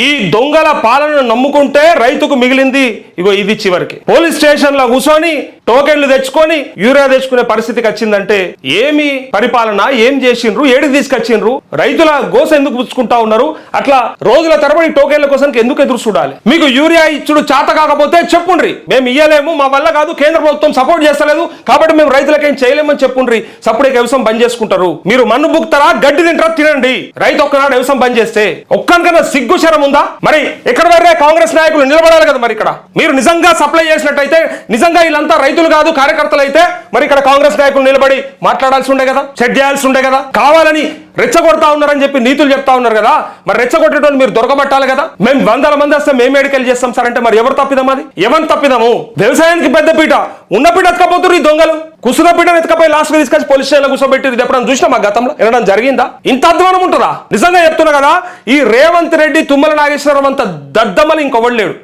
ఈ దొంగల పాలనను నమ్ముకుంటే రైతుకు మిగిలింది ఇగో ఇది. చివరికి పోలీస్ స్టేషన్ లో కూర్చొని టోకెన్లు తెచ్చుకొని యూరియా తెచ్చుకునే పరిస్థితికి వచ్చిందంటే ఏమి పరిపాలన, ఏం చేసిండ్రు, ఏడికి తీసుకొచ్చిండ్రు, రైతుల గోస ఎందుకు పుచ్చుకుంటా ఉన్నారు, అట్లా రోజుల తరబడి టోకెన్ల కోసం ఎందుకు ఎదురు చూడాలి? మీకు యూరియా ఇచ్చుడు చేత కాకపోతే చెప్పుండ్రి, మేము ఇయ్యలేము, మా వల్ల కాదు, కేంద్ర ప్రభుత్వం సపోర్ట్ చేస్తలేదు కాబట్టి మేము రైతులకేం చేయలేమని చెప్పుండ్రి. సప్పుడే వ్యవసాయం బంద్ చేసుకుంటారు. మీరు మన్ను బుక్తారా, గడ్డి తింటారా, తినండి. రైతు ఒక్కనాడు వ్యవసాయం బంద్ చేస్తే ఒక్కనికన్నా సిగ్గు శరం ఉందా? మరి ఎక్కడ వరే కాంగ్రెస్ నాయకులు నిలబడాలి కదా. మరి ఇక్కడ మీరు నిజంగా సప్లై చేసినట్టయితే, నిజంగా వీళ్ళంతా రైతులు కాదు కార్యకర్తలు అయితే మరి ఇక్కడ కాంగ్రెస్ నాయకులు నిలబడి మాట్లాడాల్సి ఉండే కదా, సెట్ చేయాల్సి ఉండే కదా. కావాలని రెచ్చగొడతా ఉన్నారని చెప్పి నీతులు చెప్తా ఉన్నారు కదా, మరి రెచ్చగొట్టేటోని మీరు దొరకబట్టాలి కదా. మేము 100 మంది వస్తే మేము ఎడికలు చేస్తాం సార్ అంటే మరి ఎవరు తప్పిదం? అది ఎవరు తప్పిదము? వ్యవసాయానికి పెద్ద పీట ఉన్న పీట ఎత్తుకపోతున్నారు ఈ దొంగలు. కుసున పీటను ఎత్తుకపోయి లాస్ట్ తీసుకొచ్చి పోలీస్ స్టేషన్లో కూర్చోబెట్టి ఎప్పుడైనా చూసినా మా గతంలో వినడం జరిగిందా? ఇంత అధ్వానం ఉంటుందా? నిజంగా చెప్తున్నా కదా, ఈ రేవంత్ రెడ్డి, తుమ్మల నాగేశ్వరరావు అంత దద్దమ్మలు ఇంకొవడు లేడు.